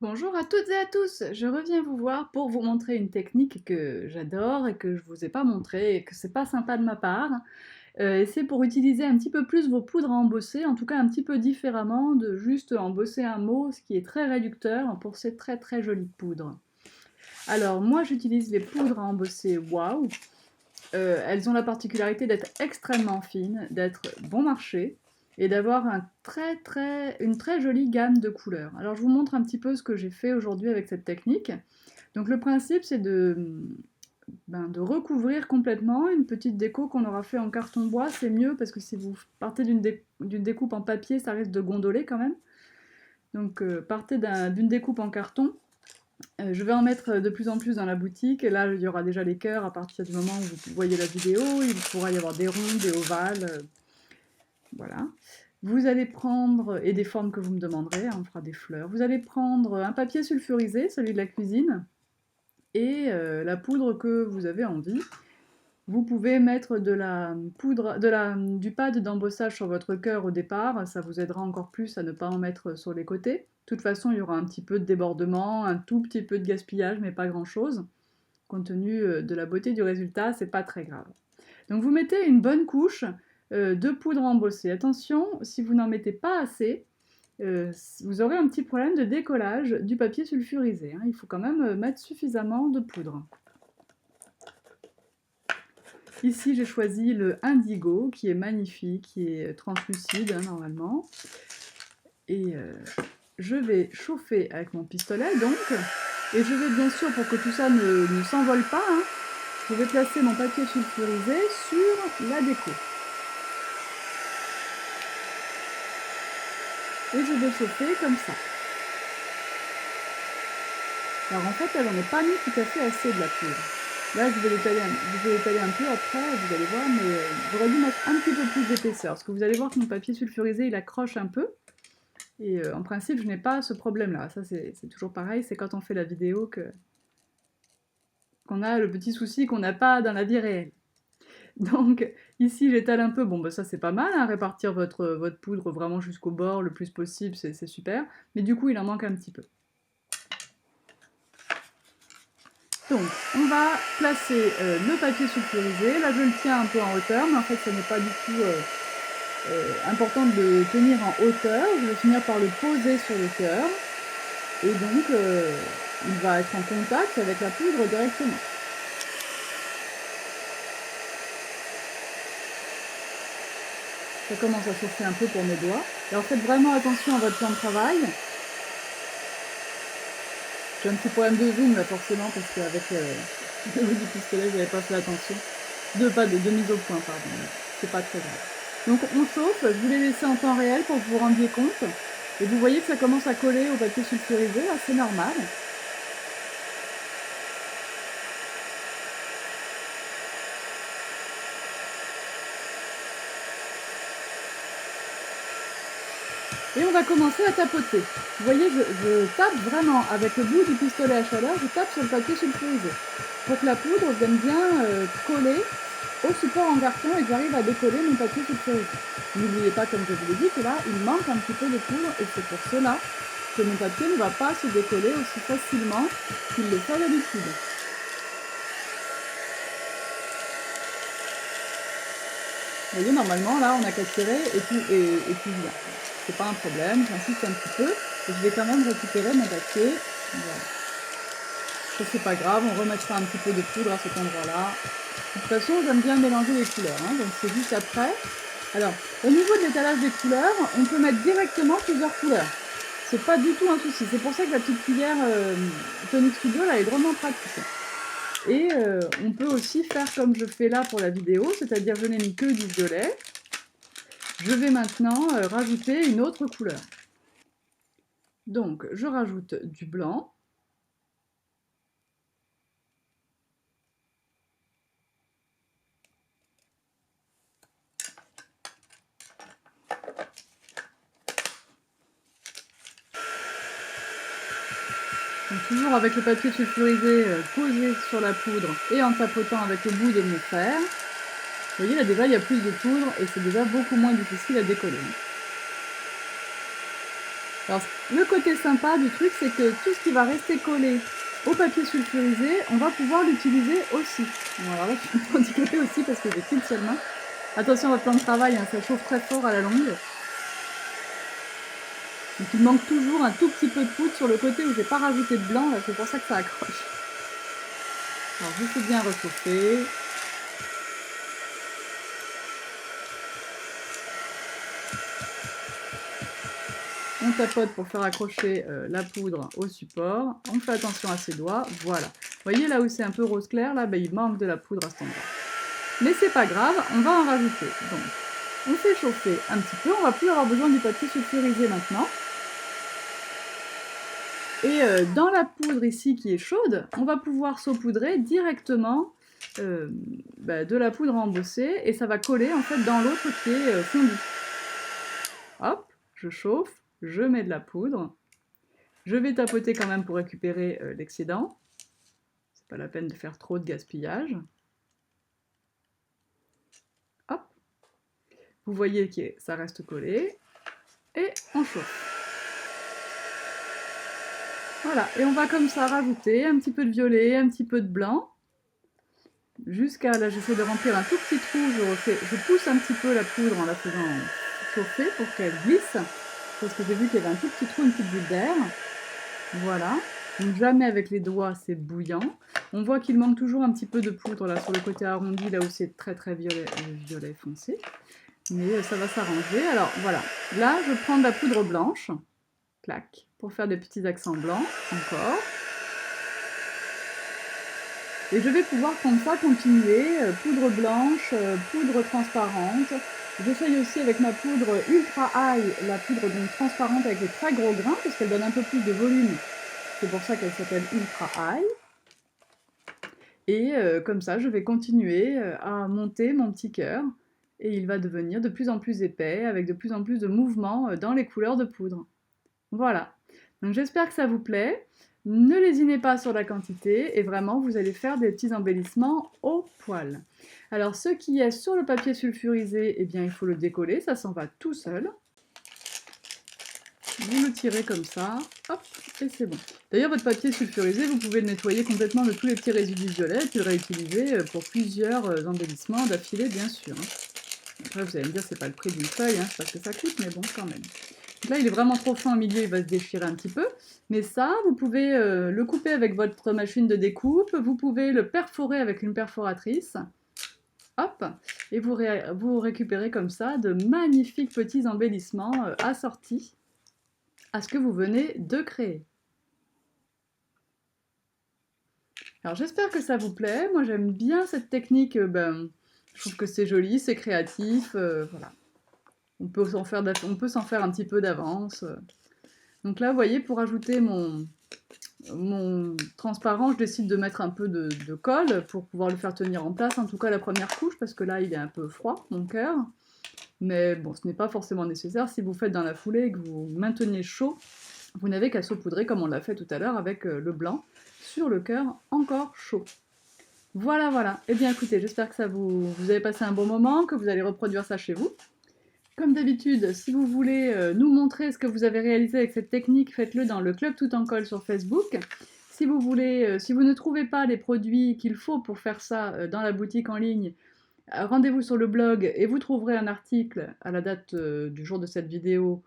Bonjour à toutes et à tous, je reviens vous voir pour vous montrer une technique que j'adore et que je vous ai pas montré et que c'est pas sympa de ma part. Et c'est pour utiliser un petit peu plus vos poudres à embosser, en tout cas un petit peu différemment de juste embosser un mot, ce qui est très réducteur pour ces très très jolies poudres. Alors moi j'utilise les poudres à embosser Wow. Elles ont la particularité d'être extrêmement fines, d'être bon marché et d'avoir une très jolie gamme de couleurs. Alors je vous montre un petit peu ce que j'ai fait aujourd'hui avec cette technique. Donc le principe c'est de recouvrir complètement une petite déco qu'on aura fait en carton bois. C'est mieux parce que si vous partez d'une découpe en papier, ça risque de gondoler quand même. Donc partez d'une découpe en carton. Je vais en mettre de plus en plus dans la boutique. Et là, il y aura déjà les cœurs à partir du moment où vous voyez la vidéo. Il pourra y avoir des ronds, des ovales. Voilà. Vous allez prendre, et des formes que vous me demanderez, hein, on fera des fleurs. Vous allez prendre un papier sulfurisé, celui de la cuisine, et la poudre que vous avez envie. Vous pouvez mettre du pad d'embossage sur votre cœur au départ, ça vous aidera encore plus à ne pas en mettre sur les côtés. De toute façon, il y aura un petit peu de débordement, un tout petit peu de gaspillage, mais pas grand-chose. Compte tenu de la beauté du résultat, c'est pas très grave. Donc vous mettez une bonne couche de poudre embossée. Attention, si vous n'en mettez pas assez, vous aurez un petit problème de décollage du papier sulfurisé. Il faut quand même mettre suffisamment de poudre. Ici, j'ai choisi le indigo, qui est magnifique, qui est translucide normalement. Et je vais chauffer avec mon pistolet, donc. Et je vais bien sûr, pour que tout ça ne s'envole pas, je vais placer mon papier sulfurisé sur la déco. Et je vais chauffer comme ça. Alors en fait, elle n'en est pas mis tout à fait assez de la poudre. Là, je vais l'étaler un peu après, vous allez voir, mais j'aurais dû mettre un petit peu plus d'épaisseur. Parce que vous allez voir que mon papier sulfurisé, il accroche un peu. Et en principe, je n'ai pas ce problème-là. Ça, c'est toujours pareil, c'est quand on fait la vidéo qu'on a le petit souci qu'on n'a pas dans la vie réelle. Donc ici, j'étale un peu. Bon, bah, ça c'est pas mal, répartir votre poudre vraiment jusqu'au bord le plus possible, c'est super. Mais du coup, il en manque un petit peu. Donc, on va placer le papier sulfurisé. Là, je le tiens un peu en hauteur, mais en fait, ce n'est pas du tout important de le tenir en hauteur. Je vais finir par le poser sur le cœur. Et donc, il va être en contact avec la poudre directement. Ça commence à chauffer un peu pour mes doigts. Alors faites vraiment attention à votre plan de travail. J'ai un petit problème de zoom là forcément parce qu'avec le bout du pistolet, j'avais pas fait attention. De mise au point, pardon. C'est pas très grave. Donc on chauffe, je vous l'ai laissé en temps réel pour que vous vous rendiez compte. Et vous voyez que ça commence à coller au papier sulfurisé, c'est normal. Et on va commencer à tapoter. Vous voyez, je tape vraiment avec le bout du pistolet à chaleur, je tape sur le papier sulfurisé pour que la poudre vienne bien coller au support en carton et que j'arrive à décoller mon papier sulfurisé. N'oubliez pas, comme je vous l'ai dit, que là, il manque un petit peu de poudre et c'est pour cela que mon papier ne va pas se décoller aussi facilement qu'il le fait d'habitude. Vous voyez, normalement, là, on n'a qu'à tirer et tout bien. C'est pas un problème, j'insiste un petit peu, et je vais quand même récupérer mon papier. Voilà. Ça, c'est pas grave, on remettra un petit peu de poudre à cet endroit-là. De toute façon, j'aime bien mélanger les couleurs, donc c'est juste après. Alors, au niveau de l'étalage des couleurs, on peut mettre directement plusieurs couleurs. C'est pas du tout un souci. C'est pour ça que la petite cuillère Tonic Studio, là, est vraiment pratique. Et on peut aussi faire comme je fais là pour la vidéo, c'est-à-dire je n'ai mis que du violet. Je vais maintenant rajouter une autre couleur. Donc je rajoute du blanc. Donc, toujours avec le papier sulfurisé posé sur la poudre et en tapotant avec le bout de mon fer. Vous voyez, là déjà il y a plus de poudre et c'est déjà beaucoup moins difficile à décoller. Alors, le côté sympa du truc, c'est que tout ce qui va rester collé au papier sulfurisé, on va pouvoir l'utiliser aussi. Bon, alors là, je suis un peu handicapée aussi parce que j'ai qu'une seule main. Attention, votre plan de travail, hein, ça chauffe très fort à la longue. Donc il manque toujours un tout petit peu de poudre sur le côté où j'ai pas rajouté de blanc, c'est pour ça que ça accroche. Alors je fais bien réchauffer. On tapote pour faire accrocher la poudre au support. On fait attention à ses doigts, voilà. Vous voyez là où c'est un peu rose clair, là il manque de la poudre à cet endroit. Mais c'est pas grave, on va en rajouter. Donc on fait chauffer un petit peu, on va plus avoir besoin du papier sulfurisé maintenant. Et dans la poudre ici qui est chaude, on va pouvoir saupoudrer directement de la poudre embossée et ça va coller en fait dans l'autre qui est fondue. Hop, je chauffe, je mets de la poudre. Je vais tapoter quand même pour récupérer l'excédent. C'est pas la peine de faire trop de gaspillage. Hop. Vous voyez que ça reste collé. Et on chauffe. Voilà, et on va comme ça rajouter un petit peu de violet, un petit peu de blanc. Jusqu'à, là j'essaie de remplir un tout petit trou, je pousse un petit peu la poudre en la faisant chauffer pour qu'elle glisse. Parce que j'ai vu qu'il y avait un tout petit trou, une petite bulle d'air. Voilà. Donc jamais avec les doigts, c'est bouillant. On voit qu'il manque toujours un petit peu de poudre là sur le côté arrondi, là où c'est très très violet foncé. Mais ça va s'arranger. Alors voilà, là je prends de la poudre blanche, clac, pour faire des petits accents blancs, encore. Et je vais pouvoir comme ça continuer, poudre blanche, poudre transparente. J'essaye aussi avec ma poudre Ultra High, la poudre donc transparente avec les très gros grains, parce qu'elle donne un peu plus de volume. C'est pour ça qu'elle s'appelle Ultra High. Et comme ça, je vais continuer à monter mon petit cœur. Et il va devenir de plus en plus épais, avec de plus en plus de mouvements dans les couleurs de poudre. Voilà. Donc j'espère que ça vous plaît. Ne lésinez pas sur la quantité et vraiment vous allez faire des petits embellissements au poil. Alors ce qui est sur le papier sulfurisé, eh bien il faut le décoller, ça s'en va tout seul. Vous le tirez comme ça, hop, et c'est bon. D'ailleurs votre papier sulfurisé, vous pouvez le nettoyer complètement de tous les petits résidus violets et puis le réutiliser pour plusieurs embellissements d'affilée bien sûr. Après vous allez me dire c'est pas le prix d'une feuille, hein, c'est parce que ça coûte, mais bon quand même. Donc là, il est vraiment trop fin au milieu, il va se déchirer un petit peu. Mais ça, vous pouvez le couper avec votre machine de découpe, vous pouvez le perforer avec une perforatrice. Hop, et vous récupérez comme ça de magnifiques petits embellissements assortis à ce que vous venez de créer. Alors j'espère que ça vous plaît. Moi j'aime bien cette technique, je trouve que c'est joli, c'est créatif, voilà. On peut s'en faire un petit peu d'avance. Donc là, vous voyez, pour ajouter mon transparent, je décide de mettre un peu de colle pour pouvoir le faire tenir en place, en tout cas la première couche, parce que là, il est un peu froid, mon cœur. Mais bon, ce n'est pas forcément nécessaire. Si vous faites dans la foulée et que vous maintenez chaud, vous n'avez qu'à saupoudrer, comme on l'a fait tout à l'heure, avec le blanc, sur le cœur encore chaud. Voilà, voilà. Eh bien, écoutez, j'espère que vous avez passé un bon moment, que vous allez reproduire ça chez vous. Comme d'habitude, si vous voulez nous montrer ce que vous avez réalisé avec cette technique, faites-le dans le Club Tout en Colle sur Facebook. Si vous ne trouvez pas les produits qu'il faut pour faire ça dans la boutique en ligne, rendez-vous sur le blog et vous trouverez un article à la date du jour de cette vidéo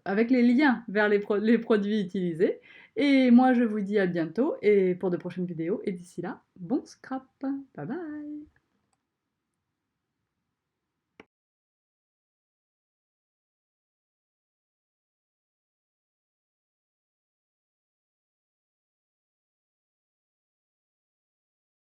avec les liens vers les produits utilisés. Et moi, je vous dis à bientôt et pour de prochaines vidéos. Et d'ici là, bon scrap. Bye bye.